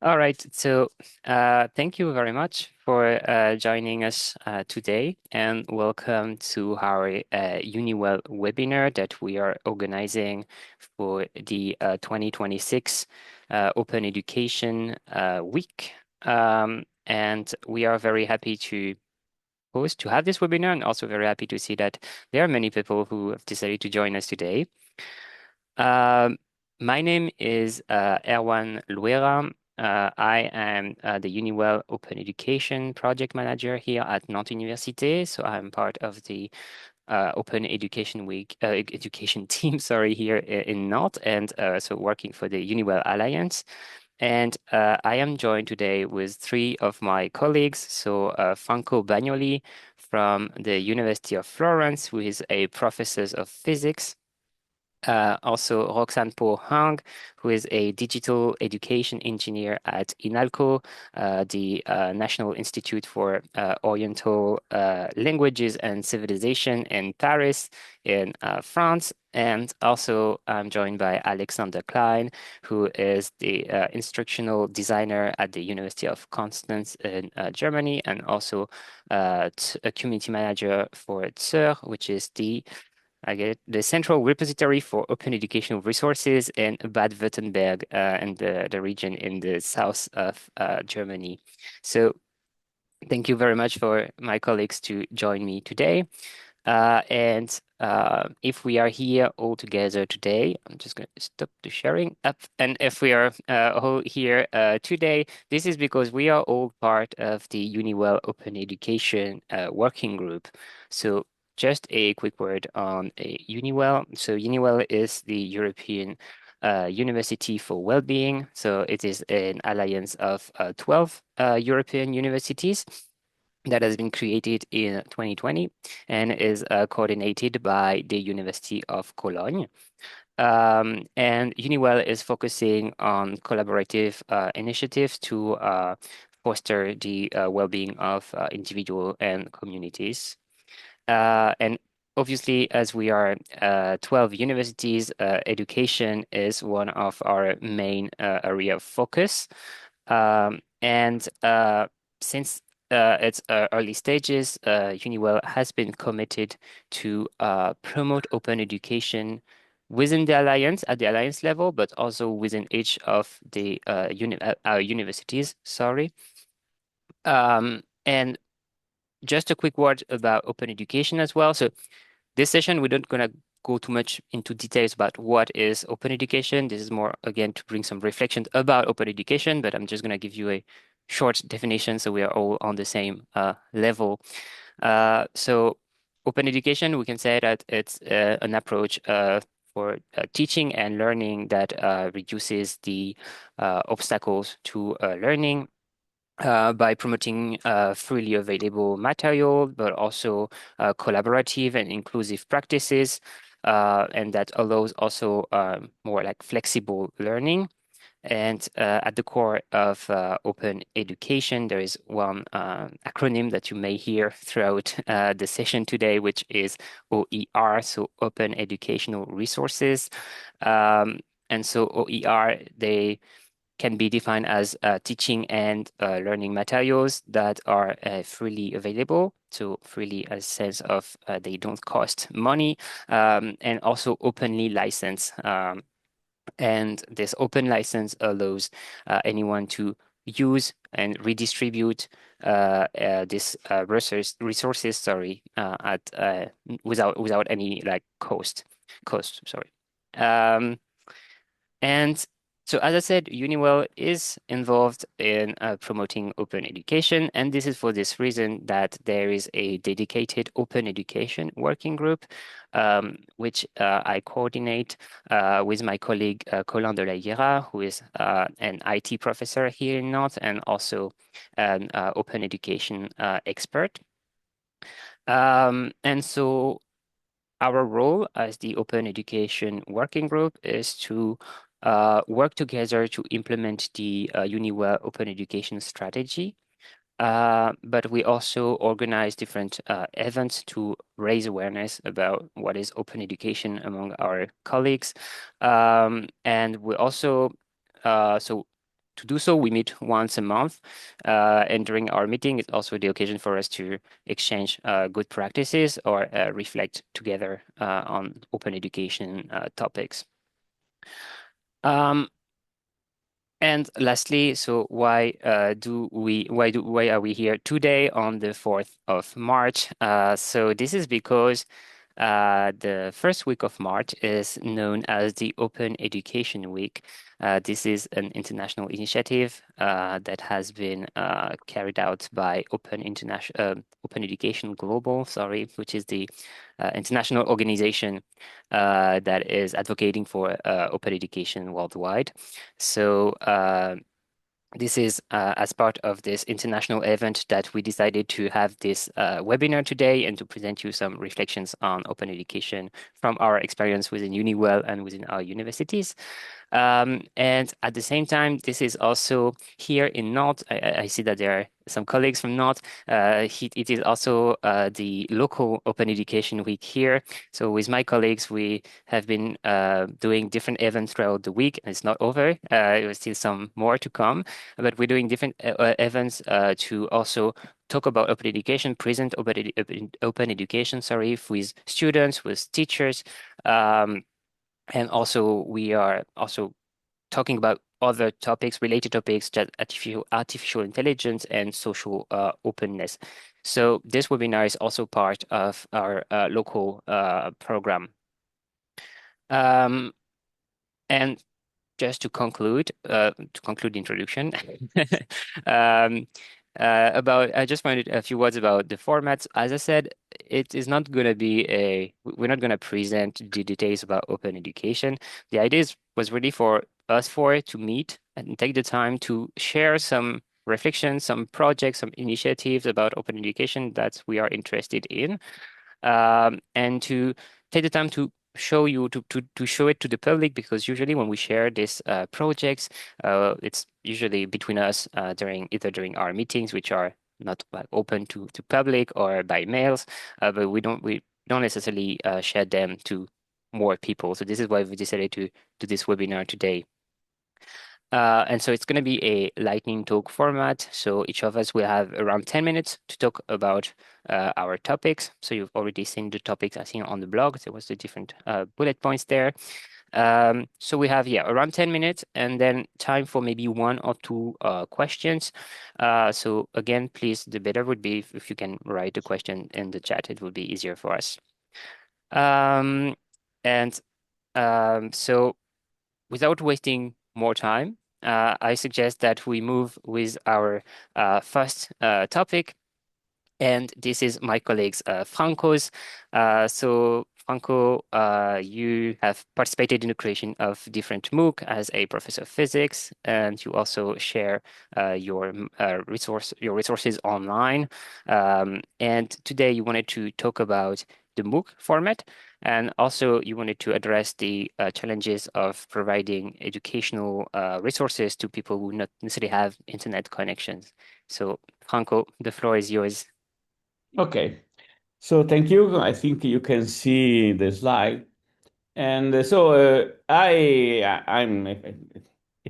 All right, so thank you very much for joining us today, and welcome to our EUniWell webinar that we are organizing for the 2026 Open Education Week. And we are very happy to have this webinar, and also very happy to see that there are many people who have decided to join us today. Um, my name is Erwan Louërat. I am the EUniWell Open Education Project Manager here at Nantes Université. So I'm part of the Open Education Week education team, sorry, here in Nantes, and so working for the EUniWell Alliance. And I am joined today with three of my colleagues. So Franco Bagnoli from the University of Florence, who is a professor of physics. Also, Roxane Poor-Hang, who is a digital education engineer at Inalco, the National Institute for Oriental Languages and Civilization in Paris, in France. And also, I'm joined by Alexander Klein, who is the instructional designer at the University of Constance in Germany, and also a community manager for CER, which is I get it, the Central Repository for Open Educational Resources in Bad Württemberg, in the region in the south of Germany. So thank you very much for my colleagues to join me today. And if we are here all together today, I'm just going to stop the sharing up. And if we are all here today, this is because we are all part of the EUniWell Open Education working group. So just a quick word on EUniWell. So EUniWell is the European University for Wellbeing. So it is an alliance of 12 European universities that has been created in 2020 and is coordinated by the University of Cologne. And EUniWell is focusing on collaborative initiatives to foster the well-being of individuals and communities. And obviously, as we are 12 universities, education is one of our main area of focus. And since its early stages, EUniWell has been committed to promote open education within the alliance at the alliance level, but also within each of the universities. Sorry. And just a quick word about open education as well. So this session, we're not going to go too much into details about what is open education. This is more, again, to bring some reflection about open education, but I'm just going to give you a short definition so we are all on the same level. So open education, we can say that it's an approach for teaching and learning that reduces the obstacles to learning by promoting freely available material, but also collaborative and inclusive practices, and that allows also more like flexible learning. And at the core of open education, there is one acronym that you may hear throughout the session today, which is OER, so Open Educational Resources. And so OER, they can be defined as teaching and learning materials that are freely available. So freely as a sense of they don't cost money, and also openly licensed. And this open license allows anyone to use and redistribute this resources, sorry, at without any like cost, sorry. And so, as I said, EUniWell is involved in promoting open education, and this is for this reason that there is a dedicated open education working group, which I coordinate with my colleague Colin de la Higuera, who is an IT professor here in Nantes and also an open education expert. And so our role as the Open Education Working Group is to work together to implement the EUniWell Open Education Strategy. But we also organize different events to raise awareness about what is open education among our colleagues. And we also, so to do so, we meet once a month. And during our meeting, it's also the occasion for us to exchange good practices or reflect together on open education topics. And lastly, so why are we here today on the 4th of March? So this is because the first week of March is known as the Open Education Week. This is an international initiative that has been carried out by Open Education Global, sorry, which is the international organization that is advocating for open education worldwide. So this is as part of this international event that we decided to have this webinar today and to present you some reflections on open education from our experience within UniWell and within our universities. And at the same time, this is also here in Nantes. I see that there are some colleagues from Nantes. It is also the local Open Education Week here. So with my colleagues, we have been doing different events throughout the week, and it's not over. There's still some more to come, but we're doing different events to also talk about open education, present open education, sorry, with students, with teachers. And also, we are also talking about other topics, related topics, that artificial intelligence and social openness. So this webinar is also part of our local program. And just to conclude the introduction, I just wanted a few words about the formats. As I said, it is not going to be we're not going to present the details about open education. The idea was really for us to meet and take the time to share some reflections, some projects, some initiatives about open education that we are interested in, and to take the time to show it to the public, because usually when we share these projects, it's usually between us during our meetings, which are not open to public, or by mails, but we don't necessarily share them to more people. So this is why we decided to do this webinar today. And so it's going to be a lightning talk format. So each of us will have around 10 minutes to talk about our topics. So you've already seen the topics I think on the blog. There was the different bullet points there. So we have, around 10 minutes, and then time for maybe one or two questions. So again, please, the better would be if you can write the question in the chat. It would be easier for us. So without wasting more time, I suggest that we move with our first topic. And this is my colleagues Franco's. So Franco, you have participated in the creation of different MOOC as a professor of physics, and you also share your resources online. And today you wanted to talk about the MOOC format, and also you wanted to address the challenges of providing educational resources to people who not necessarily have internet connections. So Franco, the floor is yours. Okay, so thank you. I think you can see the slide. And I'm a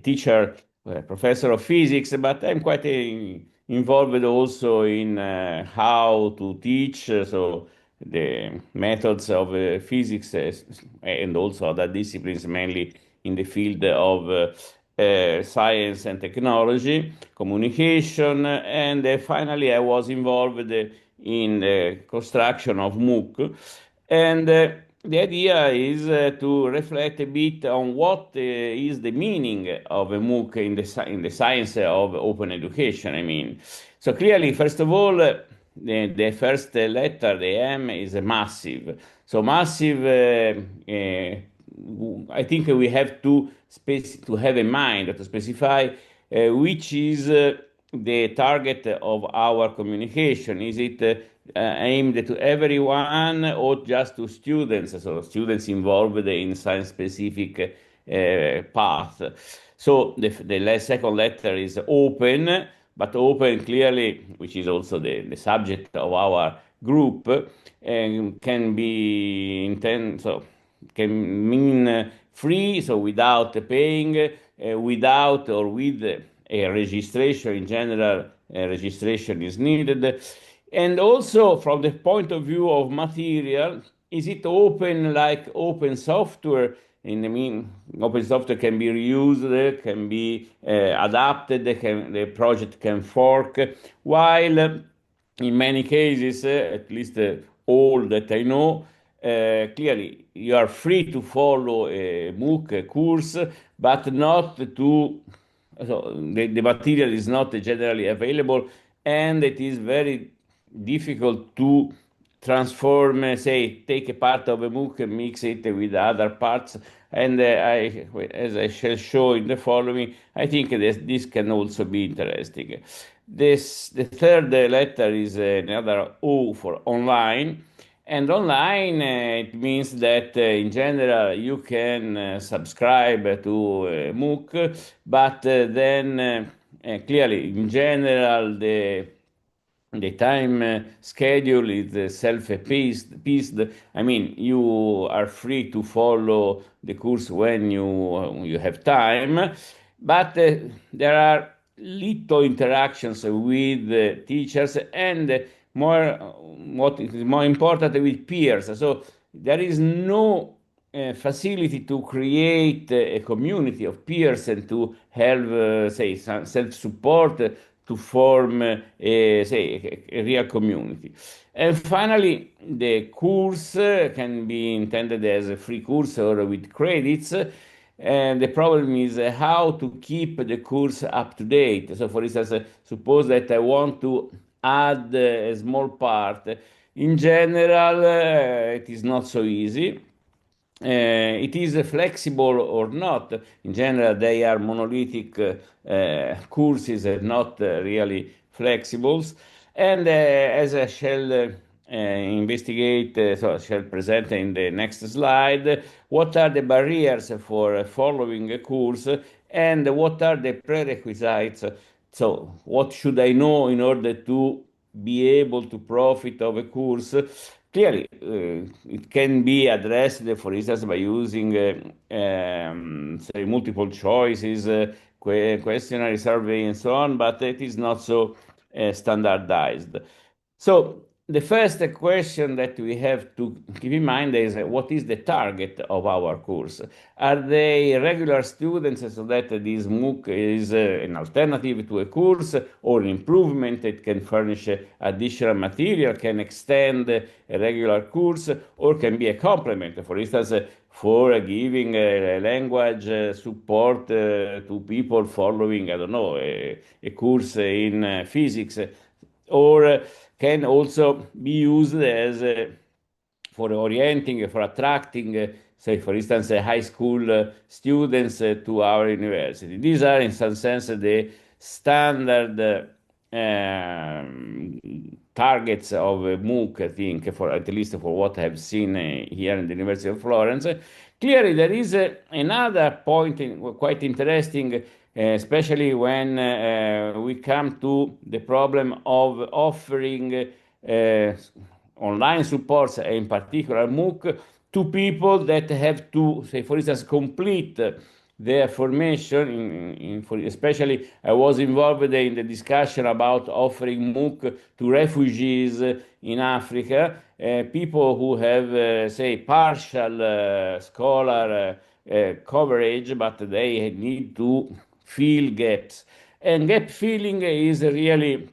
teacher, a professor of physics, but I'm quite involved also in how to teach. So the methods of physics and also other disciplines, mainly in the field of science and technology, communication, and finally I was involved in the construction of MOOC. And the idea is to reflect a bit on what is the meaning of a MOOC in the science of open education. I mean, so clearly, first of all, the first letter, the M, is a massive. So massive. I think we have to have in mind to specify which is the target of our communication. Is it aimed to everyone or just to students? So students involved in science-specific path. So the second letter is open, but open clearly, which is also the subject of our group, can be so can mean free, so without paying, without or with a registration. In general, registration is needed. And also from the point of view of material, is it open like open software? Open software can be reused, can be adapted, the project can fork, while in many cases, at least all that I know, clearly you are free to follow a MOOC, a course, but not to, so the material is not generally available, and it is very difficult to transform, say, take a part of a MOOC and mix it with other parts. And as I shall show in the following, I think this can also be interesting. The third letter is another O for online. And online, it means that in general you can subscribe to MOOC, but then clearly in general the time schedule is self-paced. I mean, you are free to follow the course when you have time, but there are little interactions with teachers and more, what is more important, with peers. So there is no facility to create a community of peers and to have, say, self-support to form, say, a real community. And finally, the course can be intended as a free course or with credits. And the problem is how to keep the course up to date. So, for instance, suppose that I want to add a small part. In general, it is not so easy. It is flexible or not. In general, they are monolithic courses and not really flexibles. And as I shall investigate, so I shall present in the next slide, what are the barriers for following a course and what are the prerequisites. So what should I know in order to be able to profit of a course? Clearly, it can be addressed, for instance, by using say multiple choices, questionnaire survey, and so on, but it is not so standardized. So the first question that we have to keep in mind is what is the target of our course? Are they regular students so that this MOOC is an alternative to a course or an improvement? It can furnish additional material, can extend a regular course, or can be a complement, for instance, for giving language support to people following, I don't know, a course in physics, or can also be used as for orienting, for attracting, say, for instance, high school students to our university. These are, in some sense, the standard targets of MOOC, I think, for at least for what I have seen here in the University of Florence. Clearly, there is another point quite interesting, especially when we come to the problem of offering online supports, in particular MOOC, to people that have to, say, for instance, complete their formation. Especially, I was involved in the discussion about offering MOOC to refugees in Africa, people who have, say, partial scholar coverage, but they need to fill gaps. And gap filling is really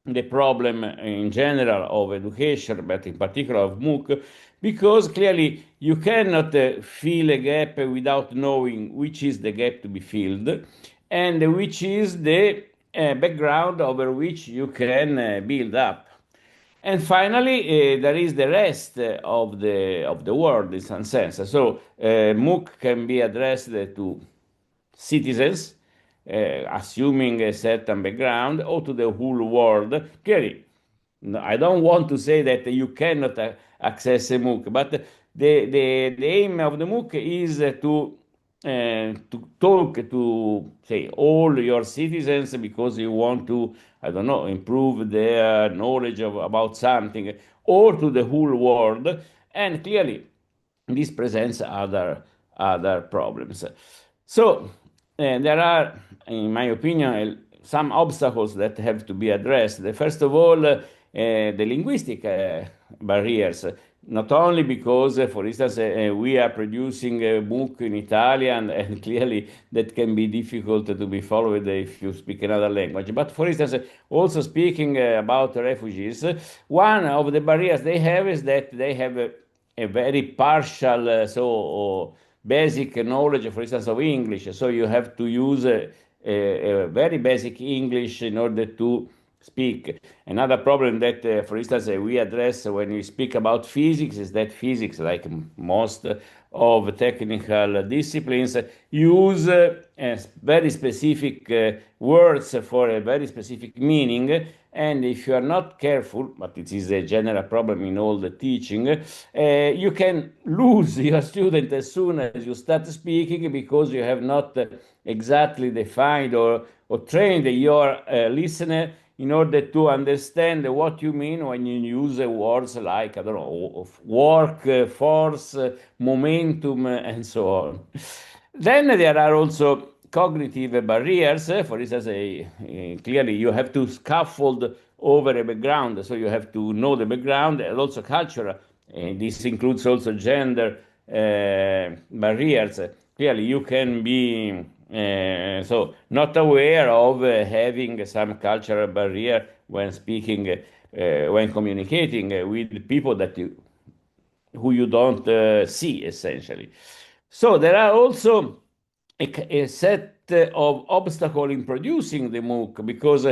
the problem in general of education, but in particular of MOOC, because clearly you cannot fill a gap without knowing which is the gap to be filled and which is the background over which you can build up. And finally, there is the rest of the world in some sense. So MOOC can be addressed to citizens, assuming a certain background, or to the whole world. Clearly, I don't want to say that you cannot access a MOOC, but the aim of the MOOC is to talk to, say, all your citizens because you want to, I don't know, improve their knowledge about something, or to the whole world. And clearly, this presents other problems. So there are, in my opinion, some obstacles that have to be addressed. First of all, the linguistic barriers. Not only because, for instance, we are producing a book in Italian, and clearly that can be difficult to be followed if you speak another language. But for instance, also speaking about refugees, one of the barriers they have is that they have a very partial, basic knowledge, for instance, of English. So you have to use a very basic English in order to speak. Another problem that, for instance, we address when we speak about physics is that physics, like most of technical disciplines, use very specific words for a very specific meaning. And if you are not careful, but it is a general problem in all the teaching, you can lose your student as soon as you start speaking because you have not exactly defined or trained your listener in order to understand what you mean when you use words like, I don't know, work, force, momentum, and so on. Then there are also cognitive barriers. For instance, clearly you have to scaffold over a background, so you have to know the background and also cultural. And this includes also gender barriers. Clearly, you can be not aware of having some cultural barrier when speaking, when communicating with people who you don't see essentially. So there are also a set of obstacles in producing the MOOC because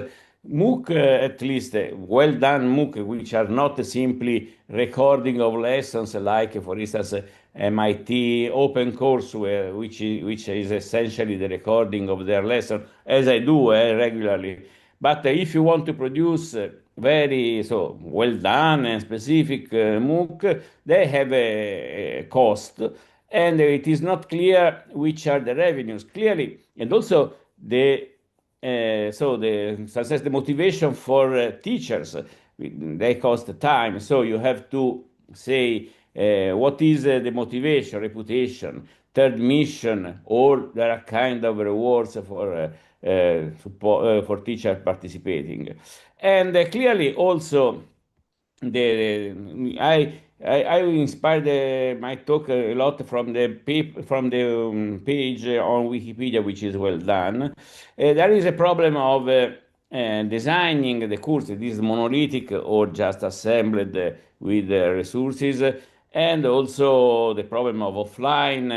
MOOC, at least well done MOOC, which are not simply recording of lessons like, for instance, MIT Open Courseware, which is essentially the recording of their lesson, as I do regularly. But if you want to produce very well done and specific MOOC, they have a cost, and it is not clear which are the revenues clearly, and also the motivation for teachers, they cost time. So you have to say what is the motivation, reputation, third mission, or there are kind of rewards for support for teachers participating, and clearly also I inspired my talk a lot from the page on Wikipedia, which is well done. There is a problem of designing the course. It is monolithic or just assembled with resources, and also the problem of offline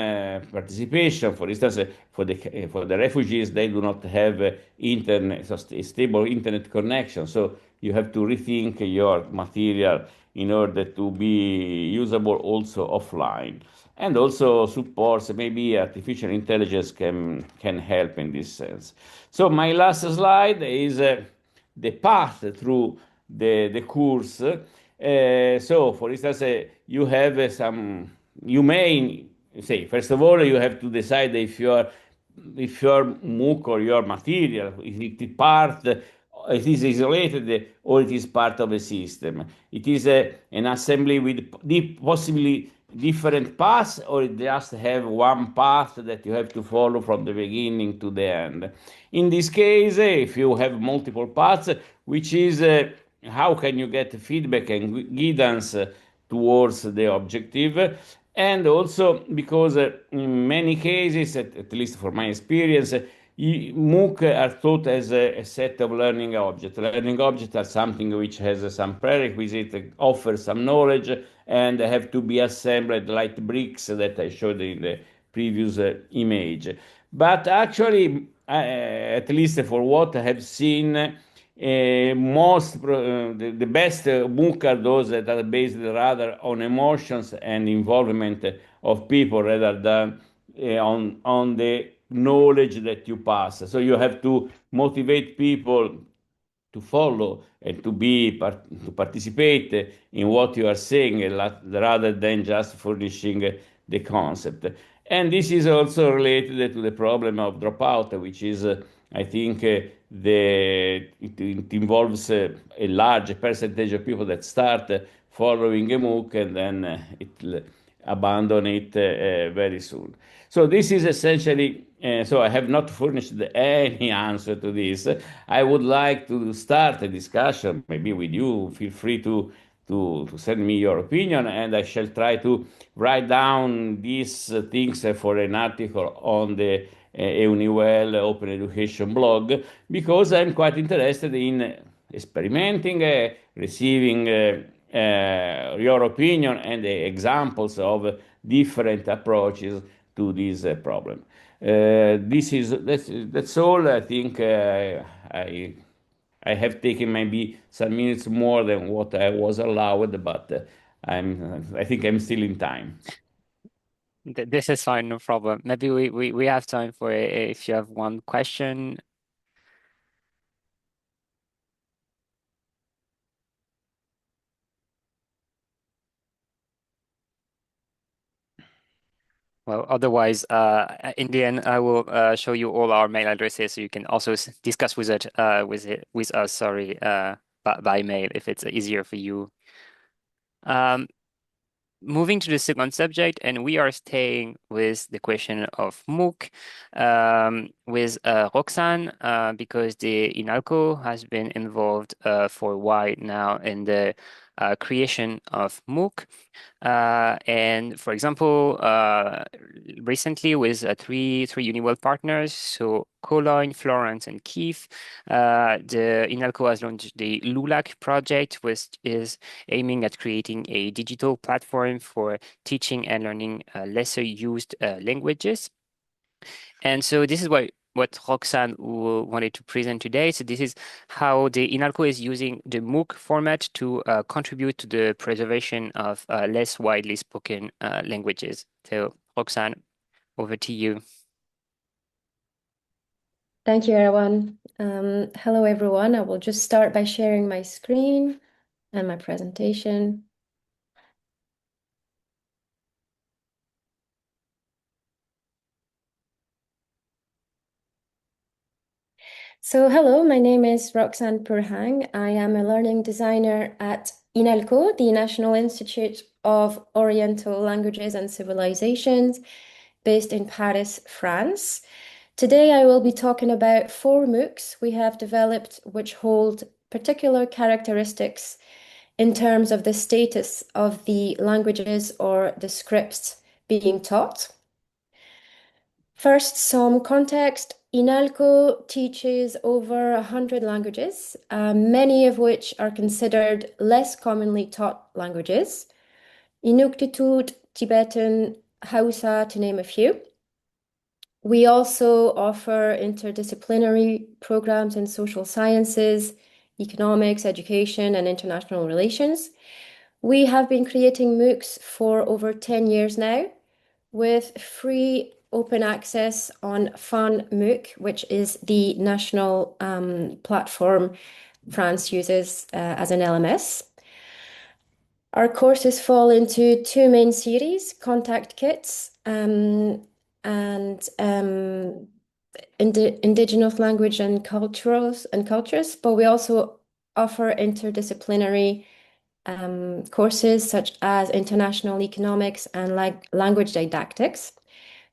participation. For instance, for the refugees, they do not have internet, so stable internet connection. So you have to rethink your material in order to be usable also offline. And also supports, maybe artificial intelligence can help in this sense. So my last slide is the path through the course. So for instance, you have you may say, first of all, you have to decide if your MOOC or your material, is it part, it is isolated or it is part of a system. It is an assembly with possibly different paths, or it just have one path that you have to follow from the beginning to the end. In this case, if you have multiple paths, which is how can you get feedback and guidance towards the objective, and also because in many cases, at least for my experience, MOOC are taught as a set of learning objects. Learning objects are something which has some prerequisite, offers some knowledge, and have to be assembled like bricks that I showed in the previous image. But actually, at least for what I have seen, the best MOOC are those that are based rather on emotions and involvement of people rather than on the knowledge that you pass. So you have to motivate people to follow and to participate in what you are saying rather than just furnishing the concept. And this is also related to the problem of dropout, which is, I think, it involves a large percentage of people that start following a MOOC, and then abandon it very soon. So this is essentially, so I have not furnished any answer to this. I would like to start a discussion, maybe with you. Feel free to send me your opinion, and I shall try to write down these things for an article on the EUniWell Open Education blog, because I'm quite interested in experimenting, receiving your opinion and the examples of different approaches to this problem. That's all. I think I I have taken maybe some minutes more than what I was allowed, but I think I'm still in time. This is fine, no problem. Maybe we have time for if you have one question. Well, otherwise, in the end, I will show you all our mail addresses, so you can also discuss with us. Sorry, by mail if it's easier for you. Um, Moving to the second subject, and we are staying with the question of MOOC with Roxane, because the Inalco has been involved for a while now in the creation of MOOC. And for example, recently with three UniWell partners, so Klein, Florence, and Keith, the Inalco has launched the LULAC project, which is aiming at creating a digital platform for teaching and learning lesser used languages. And so this is what Roxane wanted to present today. So this is how the Inalco is using the MOOC format to contribute to the preservation of less widely spoken languages. So Roxane, over to you. Thank you, Erwan. Hello, everyone. I will just start by sharing my screen and my presentation. So hello, my name is Roxane Poor-Hang. I am a learning designer at Inalco, the National Institute of Oriental Languages and Civilizations, based in Paris, France. Today I will be talking about 4 MOOCs we have developed which hold particular characteristics in terms of the status of the languages or the scripts being taught. First, some context. Inalco teaches over 100 languages, many of which are considered less commonly taught languages. Inuktitut, Tibetan, Hausa, to name a few. We also offer interdisciplinary programs in social sciences, economics, education, and international relations. We have been creating MOOCs for over 10 years now, with free open access on Fan MOOC, which is the national platform France uses as an LMS. Our courses fall into 2 main series, contact kits and indigenous language and cultures, but we also offer interdisciplinary courses such as international economics and language didactics.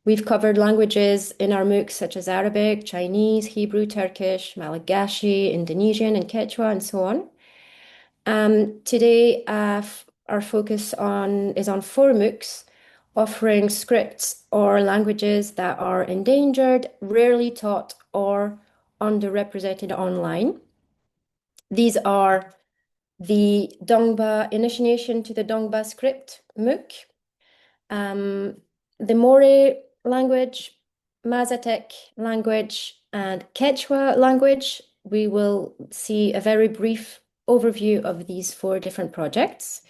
We've covered languages in our MOOCs such as Arabic, Chinese, Hebrew, Turkish, Malagasy, Indonesian, and Quechua, and so on. Today, our focus is on 4 MOOCs, offering scripts or languages that are endangered, rarely taught, or underrepresented online. These are the Dongba Initiation to the Dongba Script MOOC, the Mori language, Mazatec language, and Quechua language. We will see a very brief overview of these 4 different projects.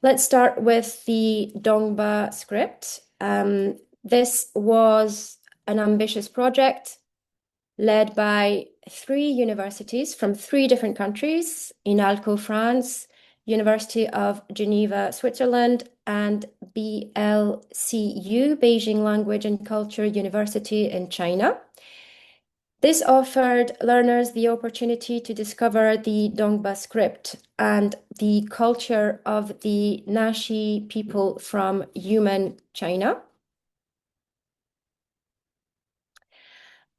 Let's start with the Dongba script. This was an ambitious project led by 3 universities from 3 different countries: Inalco, France, University of Geneva, Switzerland, and BLCU, Beijing Language and Culture University in China. This offered learners the opportunity to discover the Dongba script and the culture of the Naxi people from Yunnan, China.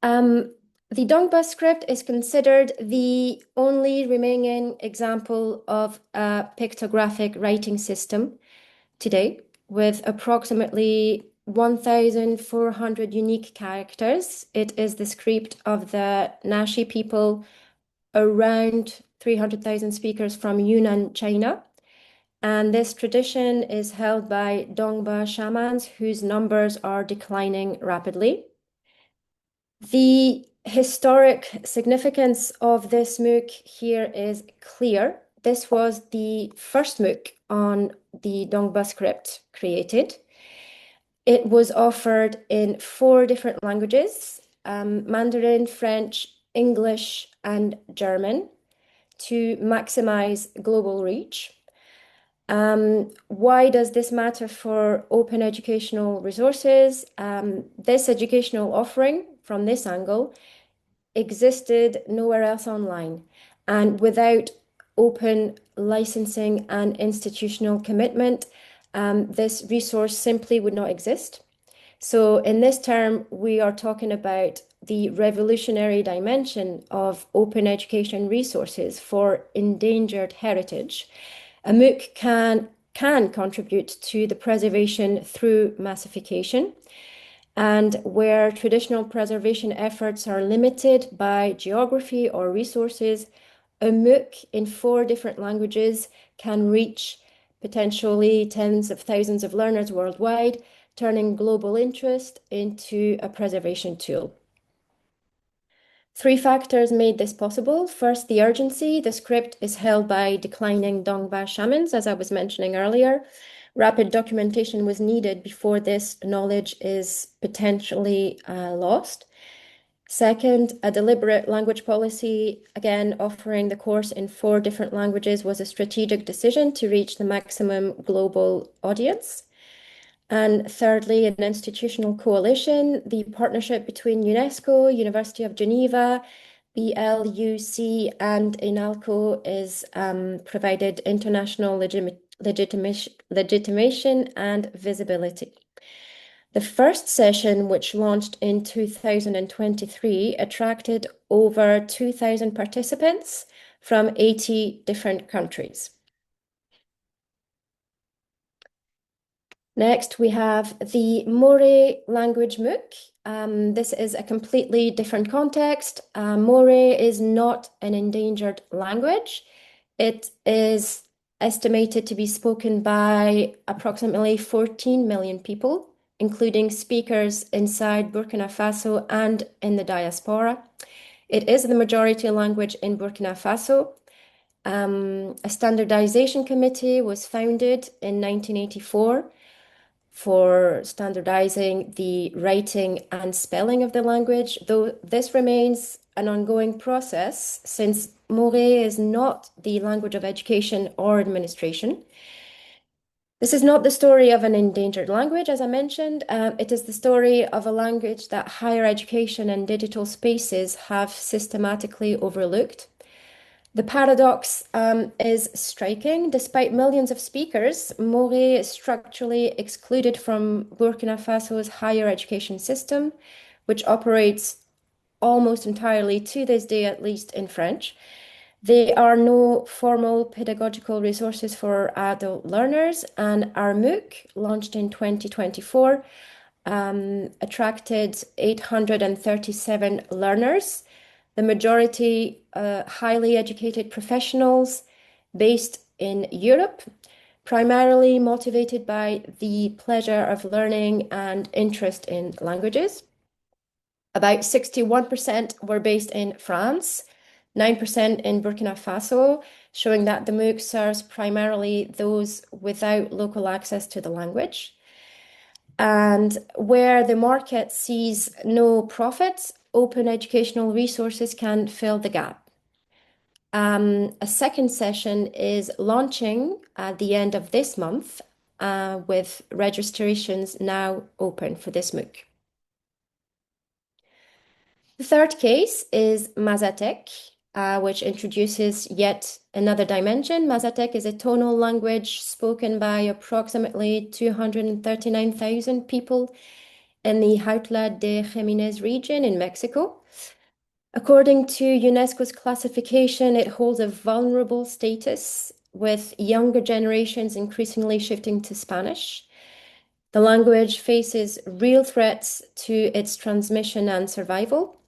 The Dongba script is considered the only remaining example of a pictographic writing system today, with approximately 1,400 unique characters. It is the script of the Naxi people, around 300,000 speakers from Yunnan, China. And this tradition is held by Dongba shamans whose numbers are declining rapidly. The historic significance of this MOOC here is clear. This was the first MOOC on the Dongba script created. It was offered in 4 different languages, Mandarin, French, English, and German, to maximize global reach. Why does this matter for open educational resources? This educational offering from this angle existed nowhere else online, and without open licensing and institutional commitment, this resource simply would not exist. So in this term, we are talking about the revolutionary dimension of open education resources for endangered heritage. A MOOC can contribute to the preservation through massification, and where traditional preservation efforts are limited by geography or resources, a MOOC in 4 different languages can reach potentially tens of thousands of learners worldwide, turning global interest into a preservation tool. 3 factors made this possible. First, the urgency. The script is held by declining Dongba shamans, as I was mentioning earlier. Rapid documentation was needed before this knowledge is potentially lost. Second, a deliberate language policy, again, offering the course in 4 different languages, was a strategic decision to reach the maximum global audience. And thirdly, an institutional coalition, the partnership between UNESCO, University of Geneva, BLUC, and Inalco is provided international legitimation and visibility. The first session, which launched in 2023, attracted over 2,000 participants from 80 different countries. Next, we have the Moore language MOOC. This is a completely different context. Moore is not an endangered language. It is estimated to be spoken by approximately 14 million people, including speakers inside Burkina Faso and in the diaspora. It is the majority language in Burkina Faso. A standardization committee was founded in 1984 for standardizing the writing and spelling of the language, though this remains an ongoing process since Moore is not the language of education or administration. This is not the story of an endangered language, as I mentioned. It is the story of a language that higher education and digital spaces have systematically overlooked. The paradox is striking. Despite millions of speakers, Moore is structurally excluded from Burkina Faso's higher education system, which operates almost entirely, to this day at least, in French. There are no formal pedagogical resources for adult learners, and our MOOC, launched in 2024, attracted 837 learners, the majority highly educated professionals based in Europe, primarily motivated by the pleasure of learning and interest in languages. About 61% were based in France, 9% in Burkina Faso, showing that the MOOC serves primarily those without local access to the language. And where the market sees no profits, open educational resources can fill the gap. A second session is launching at the end of this month, with registrations now open for this MOOC. The third case is Mazatec, which introduces yet another dimension. Mazatec is a tonal language spoken by approximately 239,000 people in the Huautla de Jiménez region in Mexico. According to UNESCO's classification, it holds a vulnerable status, with younger generations increasingly shifting to Spanish. The language faces real threats to its transmission and survival.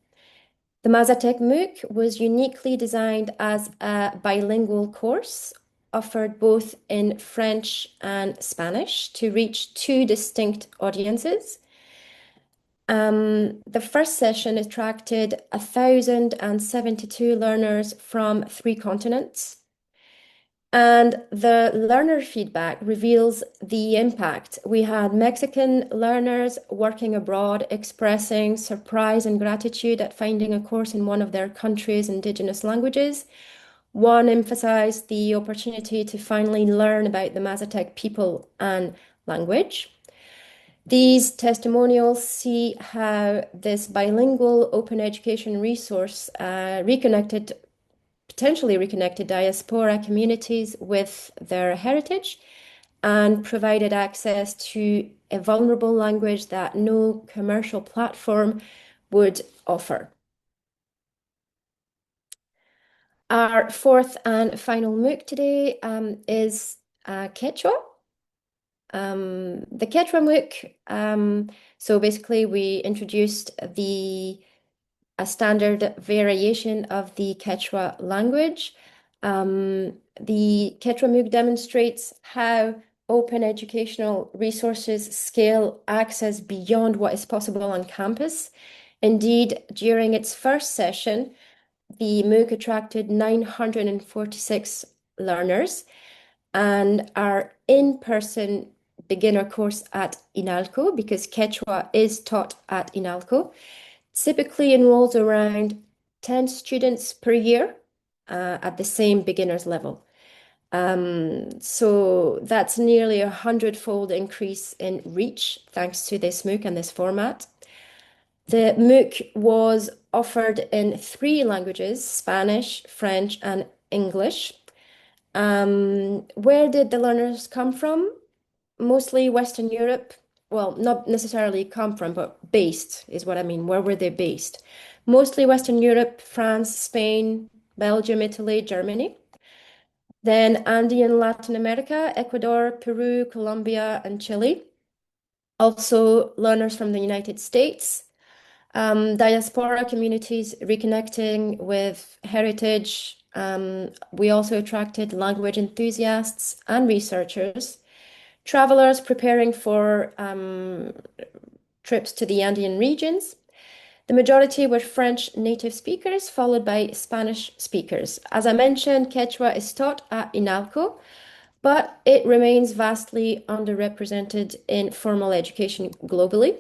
The Mazatec MOOC was uniquely designed as a bilingual course, offered both in French and Spanish to reach two distinct audiences. The first session attracted 1,072 learners from 3 continents. And the learner feedback reveals the impact. We had Mexican learners working abroad expressing surprise and gratitude at finding a course in one of their country's indigenous languages. One emphasized the opportunity to finally learn about the Mazatec people and language. These testimonials see how this bilingual open education resource potentially reconnected diaspora communities with their heritage and provided access to a vulnerable language that no commercial platform would offer. Our fourth and final MOOC today is Quechua. The Quechua MOOC, so basically we introduced a standard variation of the Quechua language. The Quechua MOOC demonstrates how open educational resources scale access beyond what is possible on campus. Indeed, during its first session, the MOOC attracted 946 learners, and our in-person beginner course at Inalco, because Quechua is taught at Inalco, typically enrolls around 10 students per year at the same beginner's level. So that's nearly 100-fold increase in reach thanks to this MOOC and this format. The MOOC was offered in 3 languages, Spanish, French, and English. Where did the learners come from? Mostly Western Europe. Well, not necessarily come from, but based is what I mean. Where were they based? Mostly Western Europe, France, Spain, Belgium, Italy, Germany. Then Andean Latin America, Ecuador, Peru, Colombia, and Chile. Also learners from the United States. Diaspora communities reconnecting with heritage. We also attracted language enthusiasts and researchers. Travelers preparing for trips to the Andean regions. The majority were French native speakers, followed by Spanish speakers. As I mentioned, Quechua is taught at Inalco, but it remains vastly underrepresented in formal education globally.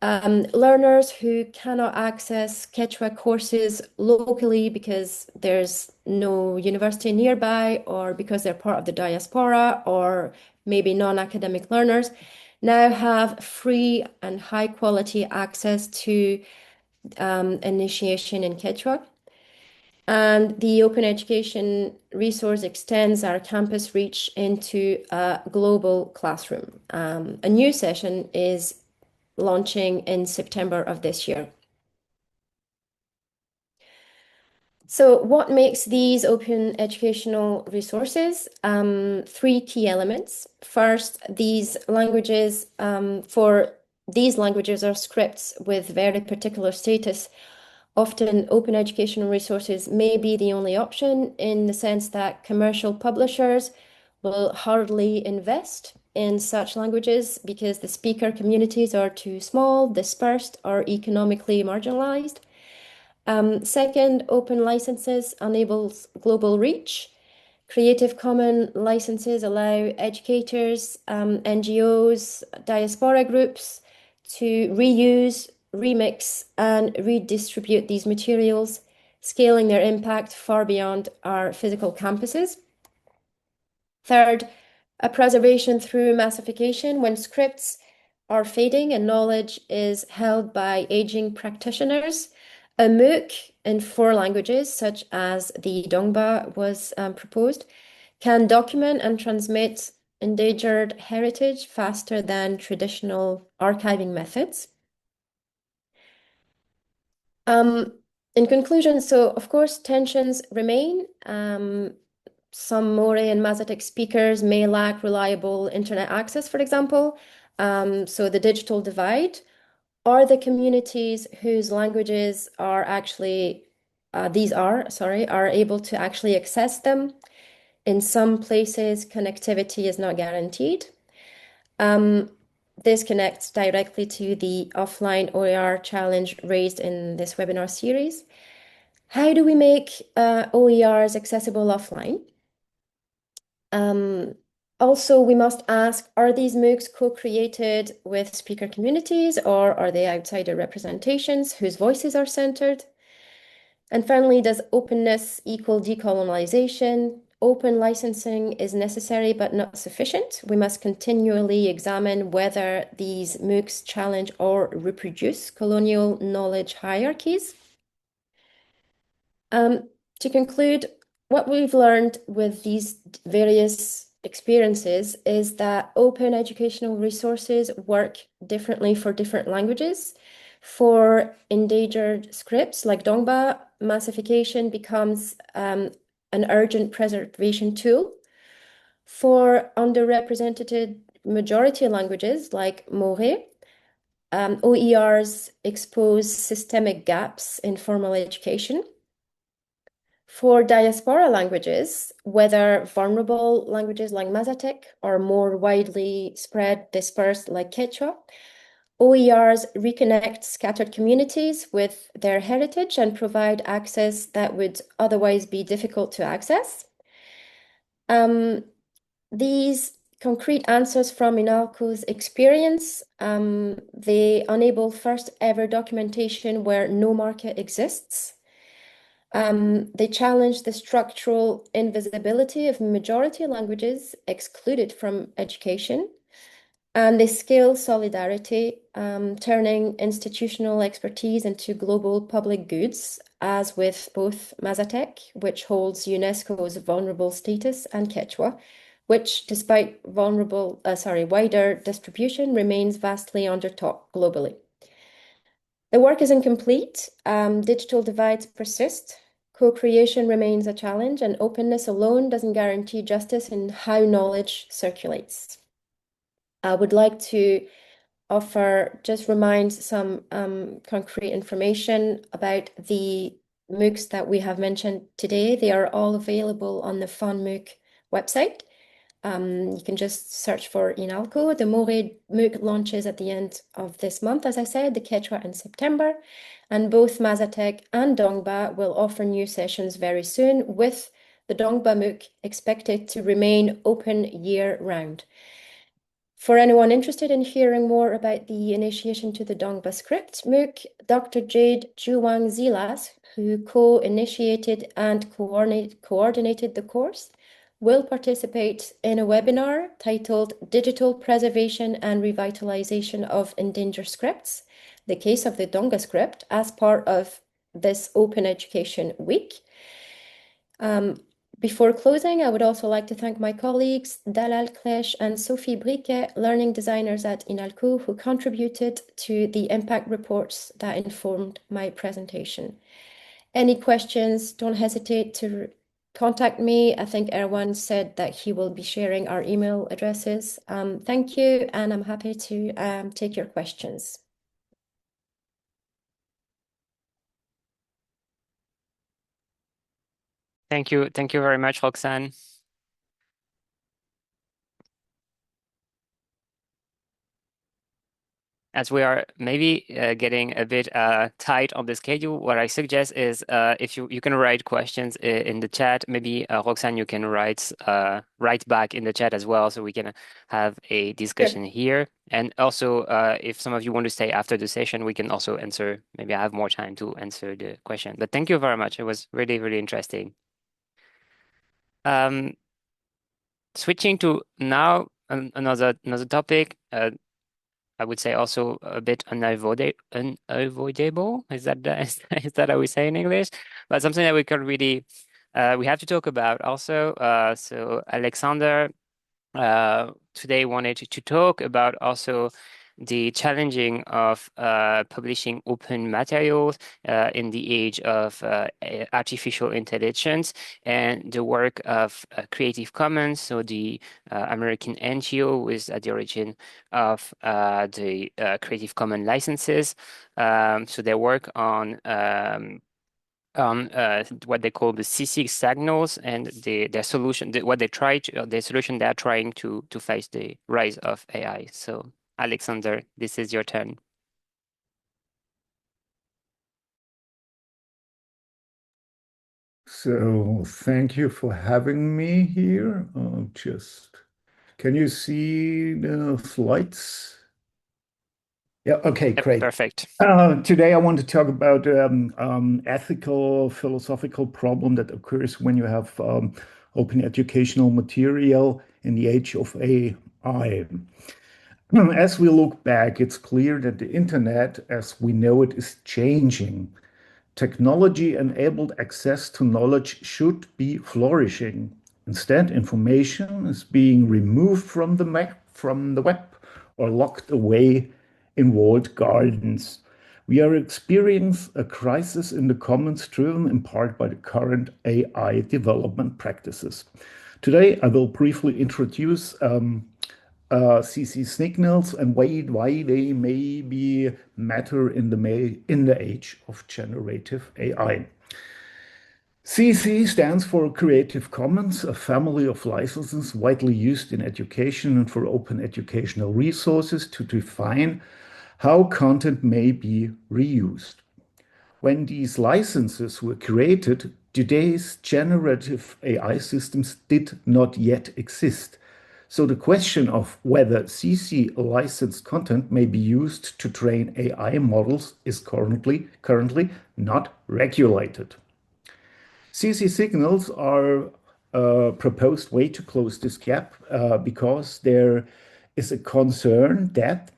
Learners who cannot access Quechua courses locally because there's no university nearby, or because they're part of the diaspora, or maybe non-academic learners, now have free and high-quality access to initiation in Quechua. And the open education resource extends our campus reach into a global classroom. A new session is launching in September of this year. So what makes these open educational resources? 3 key elements. First, these languages, for these languages are scripts with very particular status. Often open educational resources may be the only option, in the sense that commercial publishers will hardly invest in such languages because the speaker communities are too small, dispersed, or economically marginalized. Second, open licenses enables global reach. Creative Commons licenses allow educators, NGOs, diaspora groups to reuse, remix, and redistribute these materials, scaling their impact far beyond our physical campuses. Third, a preservation through massification. When scripts are fading and knowledge is held by aging practitioners, A MOOC in 4 languages, such as the Dongba was proposed, can document and transmit endangered heritage faster than traditional archiving methods. In conclusion, so of course, tensions remain. Some Moore and Mazatec speakers may lack reliable internet access, for example. So the digital divide are the communities whose languages are actually, are able to actually access them. In some places, connectivity is not guaranteed. This connects directly to the offline OER challenge raised in this webinar series. How do we make OERs accessible offline? Also, we must ask, are these MOOCs co-created with speaker communities, or are they outsider representations whose voices are centered? And finally, does openness equal decolonialization? Open licensing is necessary but not sufficient. We must continually examine whether these MOOCs challenge or reproduce colonial knowledge hierarchies. To conclude, what we've learned with these various experiences is that open educational resources work differently for different languages. For endangered scripts like Dongba, massification becomes an urgent preservation tool. For underrepresented majority languages like Moore, OERs expose systemic gaps in formal education. For diaspora languages, whether vulnerable languages like Mazatec or more widely spread, dispersed like Quechua, OERs reconnect scattered communities with their heritage and provide access that would otherwise be difficult to access. These concrete answers from Inalco's experience, they enable first ever documentation where no market exists. They challenge the structural invisibility of majority languages excluded from education. And they scale solidarity, turning institutional expertise into global public goods, as with both Mazatec, which holds UNESCO's vulnerable status, and Quechua, which, despite wider distribution, remains vastly undertaught globally. The work is incomplete. Digital divides persist. Co-creation remains a challenge, and openness alone doesn't guarantee justice in how knowledge circulates. I would like to remind some concrete information about the MOOCs that we have mentioned today. They are all available on the FunMOOC website. You can just search for Inalco. The Moore MOOC launches at the end of this month, as I said, the Quechua in September, and both Mazatec and Dongba will offer new sessions very soon, with the Dongba MOOC expected to remain open year-round. For anyone interested in hearing more about the initiation to the Dongba script MOOC, Dr. Jade Juwang Zilas, who co-initiated and coordinated the course, will participate in a webinar titled Digital Preservation and Revitalization of Endangered Scripts, the case of the Dongba script, as part of this Open Education Week. Before closing, I would also like to thank my colleagues, Dalal Klesh and Sophie Briquet, learning designers at Inalco, who contributed to the impact reports that informed my presentation. Any questions, don't hesitate to contact me. I think Erwan said that he will be sharing our email addresses. Thank you, and I'm happy to take your questions. Thank you very much, Roxane. As we are maybe getting a bit tight on the schedule, what I suggest is if you can write questions in the chat. Maybe Roxane, you can write back in the chat as well, so we can have a discussion here. And also, if some of you want to stay after the session, we can also answer. Maybe I have more time to answer the question. But thank you very much. It was really, really interesting. Switching to now another topic. I would say also a bit unavoidable. Is that is that how we say in English? But something that we could really we have to talk about also. So Alexander today wanted to talk about also the challenging of publishing open materials in the age of artificial intelligence and the work of Creative Commons, so the American NGO is at the origin of the Creative Commons licenses. So they work on what they call the CC signals and their solution, what they try to, the solution they're trying to face the rise of AI. So Alexander, this is your turn. So thank you for having me here. Can you see the slides? Yeah, okay, Yep, great. perfect. Today I want to talk about ethical, philosophical problem that occurs when you have open educational material in the age of AI. As we look back, it's clear that the internet, as we know it, is changing. Technology-enabled access to knowledge should be flourishing. Instead, information is being removed from the web or locked away in walled gardens. We are experiencing a crisis in the commons driven in part by the current AI development practices. Today, I will briefly introduce CC signals and why they maybe matter in the age of generative AI. CC stands for Creative Commons, a family of licenses widely used in education and for open educational resources to define how content may be reused. When these licenses were created, today's generative AI systems did not yet exist. So the question of whether CC licensed content may be used to train AI models is currently not regulated. CC signals are a proposed way to close this gap because there is a concern that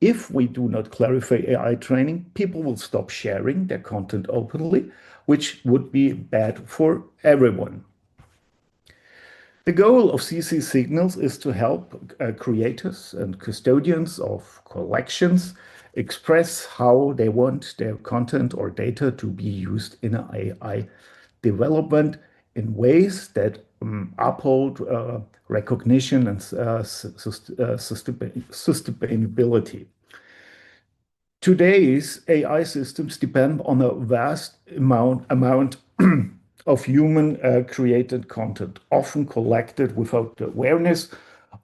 if we do not clarify AI training, people will stop sharing their content openly, which would be bad for everyone. The goal of CC signals is to help creators and custodians of collections express how they want their content or data to be used in AI development in ways that uphold recognition and sustainability. Today's AI systems depend on a vast amount of human created content, often collected without the awareness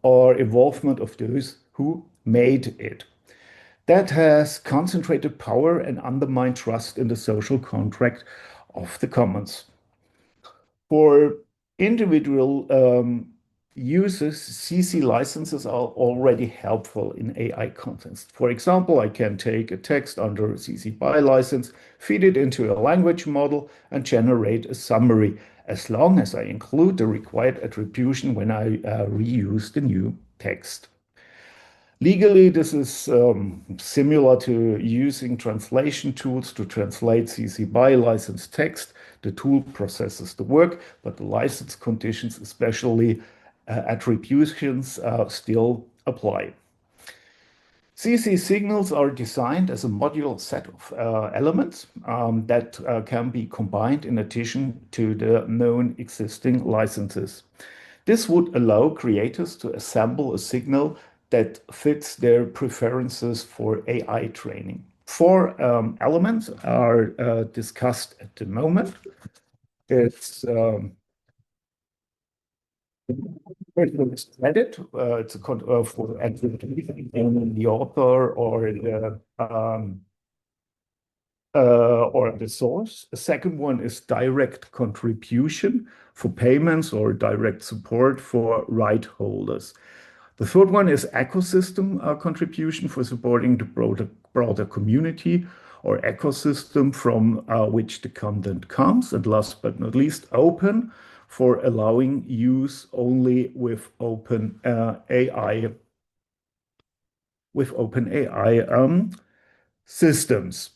or involvement of those who made it. That has concentrated power and undermined trust in the social contract of the commons. For individual users, CC licenses are already helpful in AI context. For example, I can take a text under a CC BY license, feed it into a language model, and generate a summary, as long as I include the required attribution when I reuse the new text. Legally, this is similar to using translation tools to translate CC BY licensed text. The tool processes the work, but the license conditions, especially attributions, still apply. CC signals are designed as a modular set of elements that can be combined in addition to the known existing licenses. This would allow creators to assemble a signal that fits their preferences for AI training. Four elements are discussed at the moment. It's first one is credit. It's a for attribution in the author or the source. The second one is direct contribution for payments or direct support for right holders. The third one is ecosystem contribution for supporting the broader community or ecosystem from which the content comes. And last but not least, open for allowing use only with open AI. with OpenAI systems.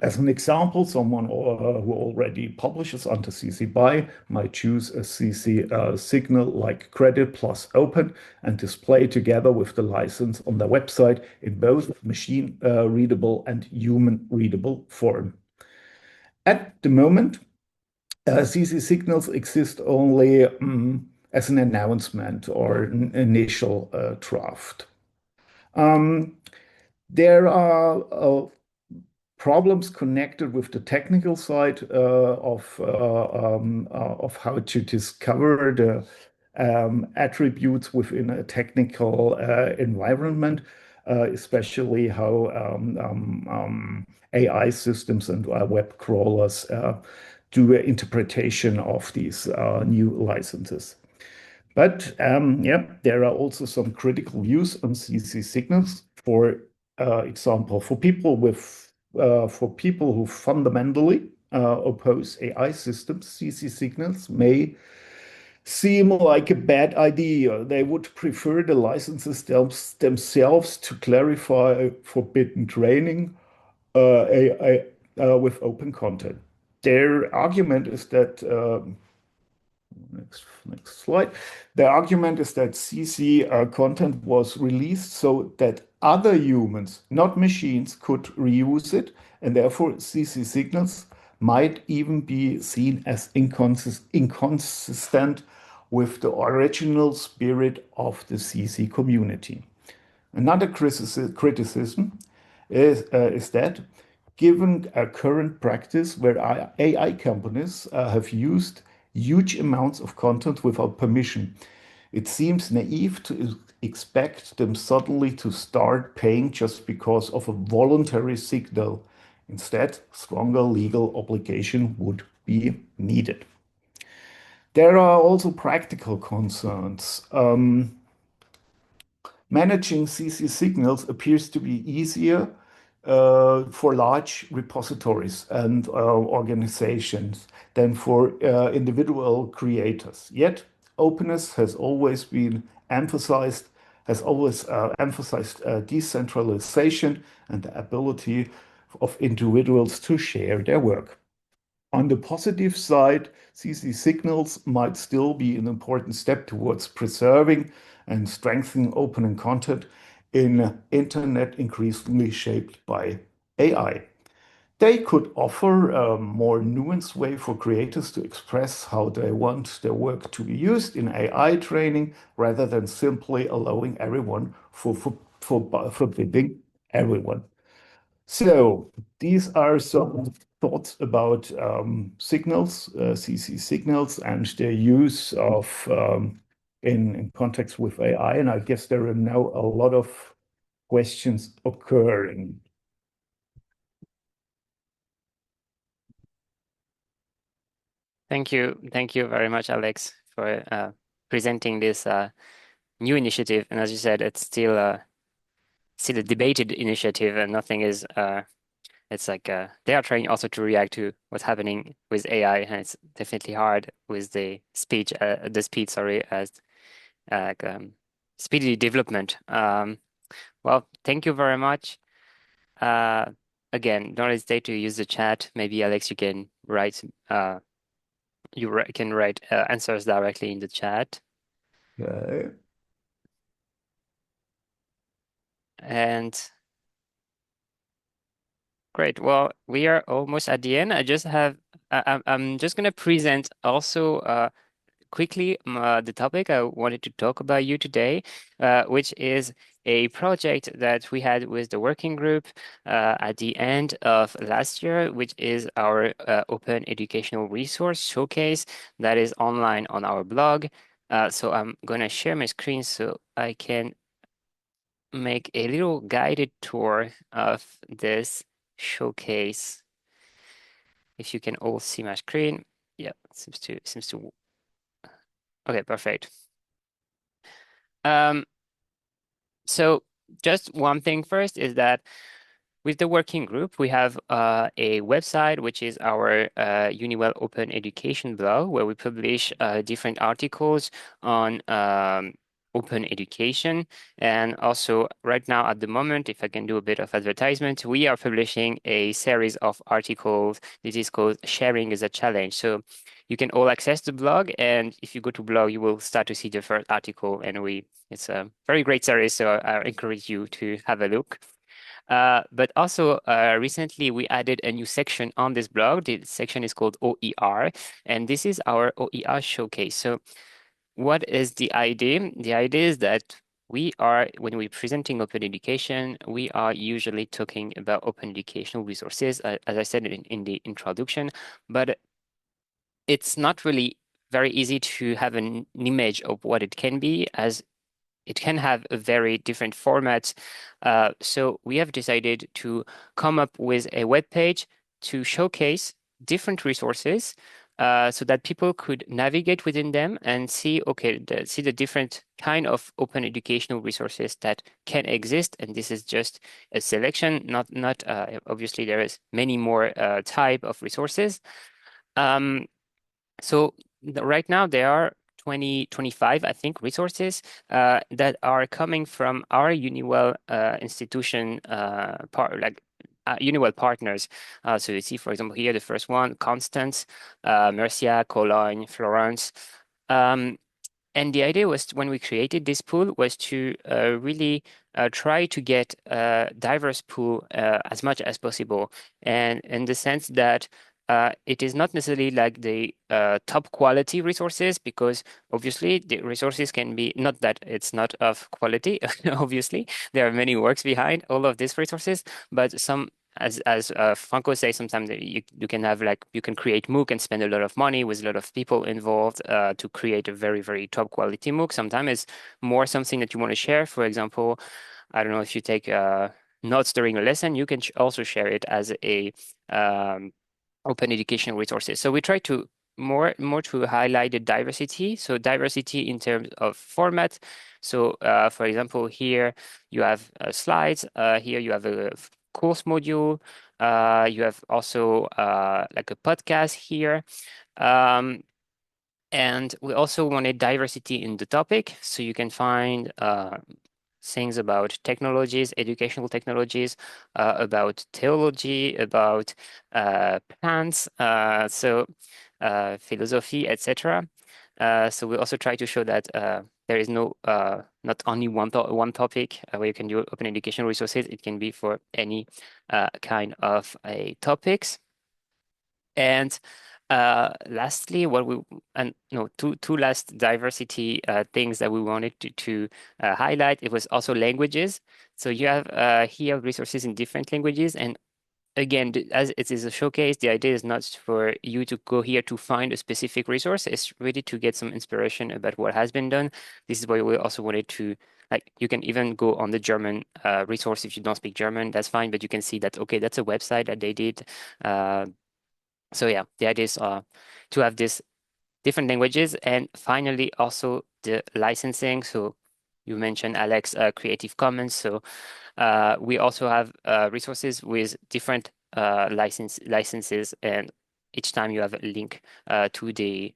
As an example, someone who already publishes under CC BY might choose a CC signal like credit plus open and display together with the license on their website in both machine readable and human readable form. At the moment, CC signals exist only as an announcement or an initial draft. There are problems connected with the technical side of how to discover the attributes within a technical environment, especially how AI systems and web crawlers do an interpretation of these new licenses. But yeah, there are also some critical views on CC signals. For example, for people who fundamentally oppose AI systems, CC signals may seem like a bad idea. They would prefer the licenses themselves to clarify forbidden training AI with open content. Their argument is that next slide. The argument is that CC content was released so that other humans, not machines, could reuse it, and therefore CC signals might even be seen as inconsistent with the original spirit of the CC community. Another criticism is that given a current practice where AI companies have used huge amounts of content without permission, it seems naive to expect them suddenly to start paying just because of a voluntary signal. Instead, stronger legal obligation would be needed. There are also practical concerns. Managing CC signals appears to be easier for large repositories and organizations than for individual creators. Yet, openness has always emphasized decentralization and the ability of individuals to share their work. On the positive side, CC signals might still be an important step towards preserving and strengthening open content in an internet increasingly shaped by AI. They could offer a more nuanced way for creators to express how they want their work to be used in AI training rather than simply allowing everyone forbidding everyone. So these are some thoughts about signals, CC signals, and their use of in context with AI. And I guess there are now a lot of questions occurring. Thank you very much, Alex, for presenting this new initiative. And as you said, it's still a debated initiative, and nothing is. It's like they are trying also to react to what's happening with AI, and it's definitely hard with the speed, as speedy development. Well, thank you very much. Again, don't hesitate to use the chat. Maybe Alex, you can write. Can write answers directly in the chat. Okay. And great. Well, we are almost at the end. I'm just going to present also quickly the topic I wanted to talk about you today, which is a project that we had with the working group at the end of last year, which is our open educational resource showcase that is online on our blog. So I'm going to share my screen so I can make a little guided tour of this showcase. If you can all see my screen. Yeah, seems to okay, perfect. So just one thing first is that with the working group, we have a website, which is our EUniWell Open Education blog, where we publish different articles on open education. And also right now at the moment, if I can do a bit of advertisement, we are publishing a series of articles. This is called Sharing is a Challenge. So you can all access the blog, and if you go to blog, you will start to see the first article, and it's a very great series, so I encourage you to have a look. But also recently we added a new section on this blog. The section is called OER, and this is our OER showcase. So what is the idea? The idea is that when we're presenting open education, we are usually talking about open educational resources, as I said in the introduction, but it's not really very easy to have an image of what it can be, as it can have a very different format. So we have decided to come up with a web page to showcase different resources so that people could navigate within them and see, okay, see the different kind of open educational resources that can exist. And this is just a selection, not obviously there is many more type of resources. So right now there are 25, I think, resources that are coming from our EUniWell institution EUniWell partners. So you see, for example, here the first one, Constance, Murcia, Cologne, Florence. And the idea was, when we created this pool, was to really try to get a diverse pool as much as possible. And in the sense that it is not necessarily like the top quality resources, because obviously the resources can be, not that it's not of quality, obviously, there are many works behind all of these resources, but some, as Franco says, sometimes you can have you can create MOOC and spend a lot of money with a lot of people involved to create a very, very top quality MOOC. Sometimes it's more something that you want to share. For example, I don't know, if you take notes during a lesson, you can also share it as a open education resources. So we try to more to highlight the diversity. So diversity in terms of format. So for example, here you have slides. Here you have a course module. You have also like a podcast here. And we also wanted diversity in the topic. So you can find things about technologies, educational technologies, about theology, about plants, philosophy, etc. So we also try to show that there is no not only one topic where you can do open education resources. It can be for any kind of topics. And lastly, two last diversity things that we wanted to highlight. It was also languages. So you have here resources in different languages, and again, as it is a showcase, the idea is not for you to go here to find a specific resource. It's really to get some inspiration about what has been done. This is why we also wanted to, you can even go on the German resource. If you don't speak German, that's fine, but you can see that, okay, that's a website that they did. So yeah, the idea is to have this different languages, and finally also the licensing. So you mentioned, Alex, Creative Commons. So we also have resources with different licenses, and each time you have a link to the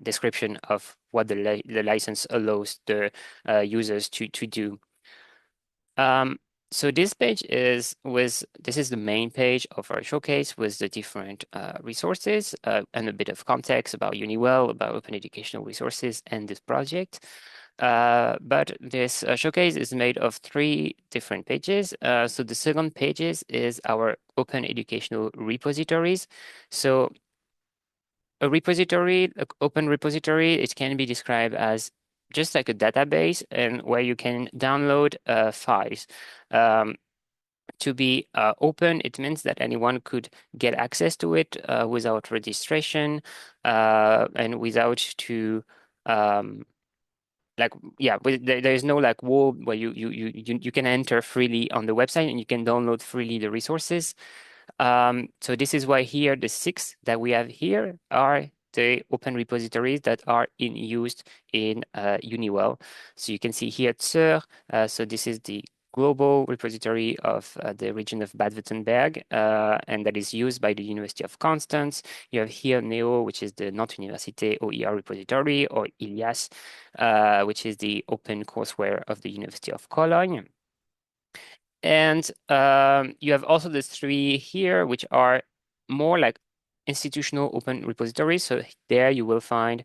description of what the license allows the users to do. So this page this is the main page of our showcase with the different resources and a bit of context about EUniWell, about open educational resources and this project. But this showcase is made of 3 different pages. So the second pages is our open educational repositories. So a repository, open repository, it can be described as just like a database, and where you can download files. To be open, it means that anyone could get access to it without registration and without to there is no wall where you can enter freely on the website, and you can download freely the resources. So this is why here the 6 that we have here are the open repositories that are used in EUniWell. So you can see here TSER. So this is the global repository of the region of Baden-Württemberg, and that is used by the University of Constance. You have here NEO, which is the Nantes Université OER repository, or ILIAS, which is the open courseware of the University of Cologne. And you have also the three here, which are more like institutional open repositories. So there you will find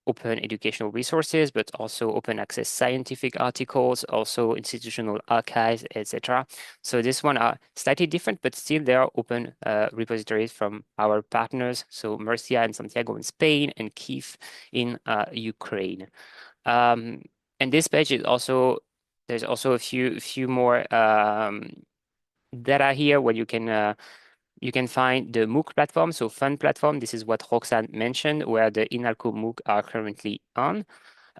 open educational resources, but also open access scientific articles, also institutional archives, etc. So this one are slightly different, but still they are open repositories from our partners. So Murcia and Santiago in Spain and Kiev in Ukraine. And this page is also, there's also a few more data here where you can find the MOOC platform, so fun platform. This is what Roxane mentioned, where the Inalco MOOC are currently on.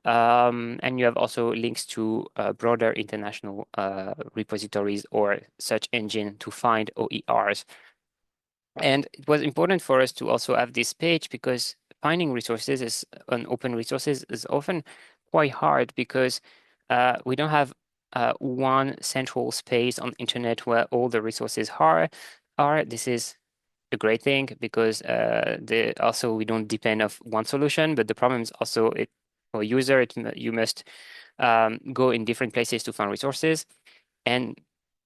And you have also links to broader international repositories or search engine to find OERs. And it was important for us to also have this page because finding resources on open resources is often quite hard because we don't have one central space on internet where all the resources are. This is a great thing because also we don't depend on one solution, but the problem is also for user, you must go in different places to find resources. And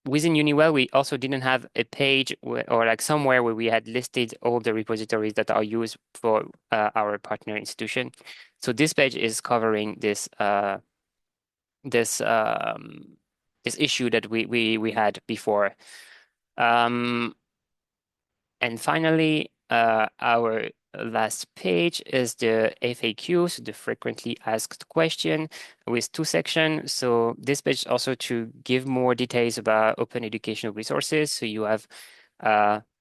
within EUniWell, we also didn't have a page or like somewhere where we had listed all the repositories that are used for our partner institution. So this page is covering this this issue that we had before. And finally, our last page is the FAQ, so the frequently asked question with 2 sections. So this page also to give more details about open educational resources. So you have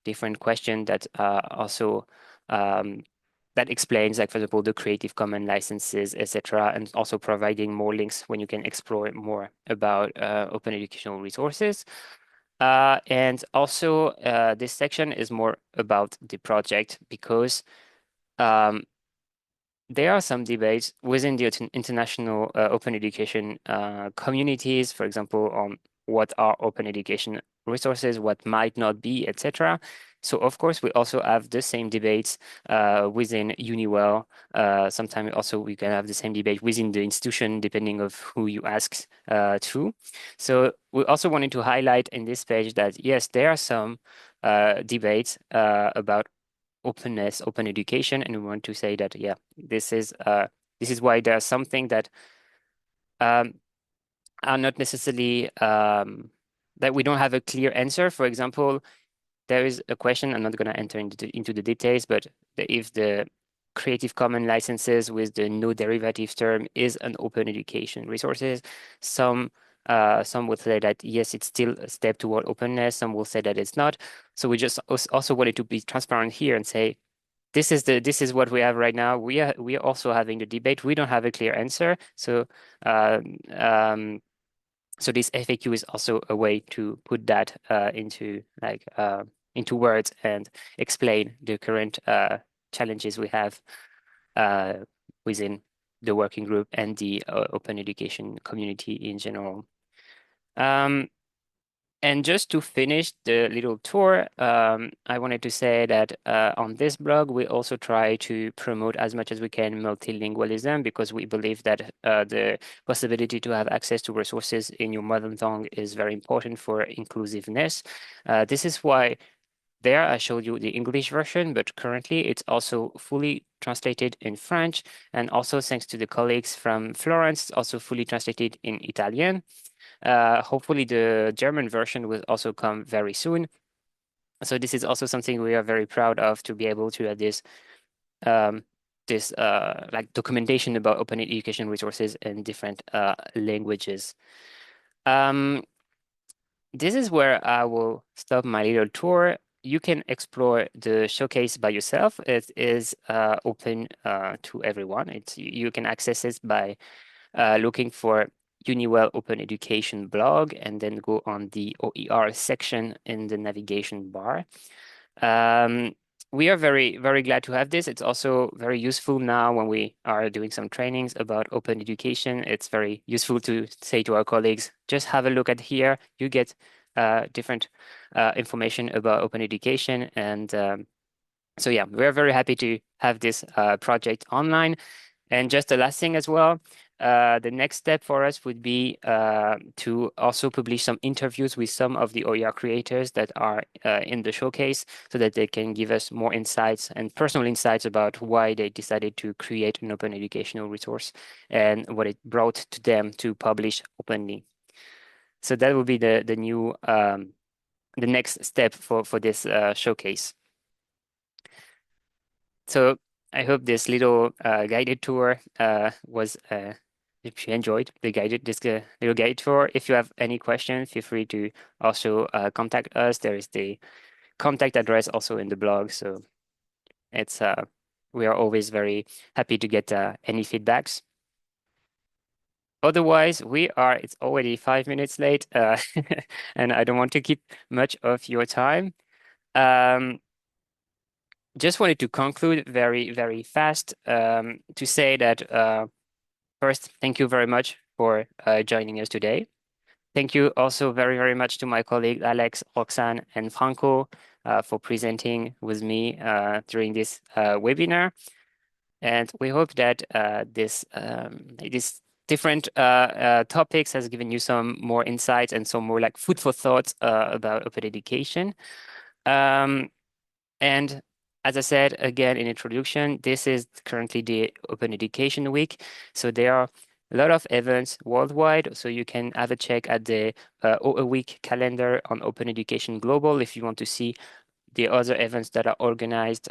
different questions that also that explains, like, for example, the Creative Commons licenses, etc., and also providing more links when you can explore more about open educational resources. And also, this section is more about the project because there are some debates within the international open education communities, for example, on what are open education resources, what might not be, etc. So, of course, we also have the same debates within EUniWell. Sometimes also we can have the same debate within the institution, depending of who you ask to. So we also wanted to highlight in this page that, yes, there are some debates about openness, open education, and we want to say that, yeah, this is why there's something that are not necessarily that we don't have a clear answer. For example, there is a question, I'm not going to enter into the details, but if the Creative Commons licenses with the no derivatives term is an open education resources, some would say that yes, it's still a step toward openness. Some will say that it's not. So we just also wanted to be transparent here and say, this is what we have right now. We are also having the debate. We don't have a clear answer. So so this FAQ is also a way to put that into words and explain the current challenges we have within the working group and the open education community in general. And just to finish the little tour, I wanted to say that on this blog, we also try to promote as much as we can multilingualism because we believe that the possibility to have access to resources in your mother tongue is very important for inclusiveness. This is why there I showed you the English version, but currently it's also fully translated in French, and also thanks to the colleagues from Florence, also fully translated in Italian. Hopefully the German version will also come very soon. So this is also something we are very proud of, to be able to have this like documentation about open education resources in different languages. This is where I will stop my little tour. You can explore the showcase by yourself. It is open to everyone. You can access it by looking for EUniWell Open Education blog and then go on the OER section in the navigation bar. we are very, very glad to have this. It's also very useful now when we are doing some trainings about open education. It's very useful to say to our colleagues, just have a look at here. You get different information about open education. And so yeah, we're very happy to have this project online. And just the last thing as well, the next step for us would be to also publish some interviews with some of the OER creators that are in the showcase so that they can give us more insights and personal insights about why they decided to create an open educational resource and what it brought to them to publish openly. So that will be the new, the next step for this showcase. So I hope this little guided tour was, if you enjoyed the little guided tour. If you have any questions, feel free to also contact us. There is the contact address also in the blog. So it's we are always very happy to get any feedbacks. Otherwise, it's already 5 minutes late, and I don't want to keep much of your time. Just wanted to conclude very, very fast to say that first, thank you very much for joining us today. Thank you also very, very much to my colleague Alex, Roxane, and Franco for presenting with me during this webinar. And we hope that this different topics has given you some more insights and some more like food for thought about open education. And as I said, again, in introduction, this is currently the Open Education Week. So there are a lot of events worldwide. So you can have a check at the OER Week calendar on Open Education Global if you want to see the other events that are organized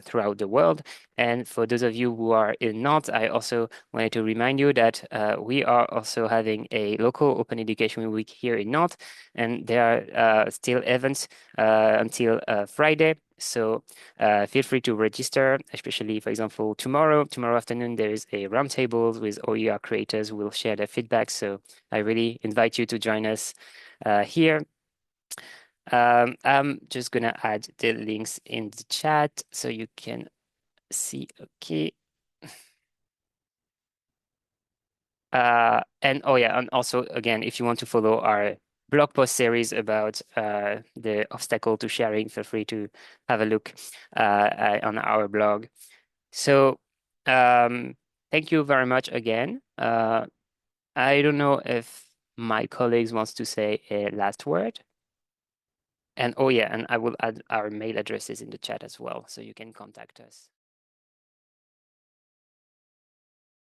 throughout the world. And for those of you who are in Nantes, I also wanted to remind you that we are also having a local Open Education Week here in Nantes, and there are still events until Friday. So feel free to register, especially, for example, tomorrow afternoon, there is a roundtable with OER creators who will share their feedback. So I really invite you to join us here. I'm just gonna add the links in the chat so you can see. Okay. And oh yeah, and also again, if you want to follow our blog post series about the obstacle to sharing, feel free to have a look on our blog. So thank you very much again. I don't know if my colleagues wants to say a last word. And oh yeah, and I will add our mail addresses in the chat as well, so you can contact us.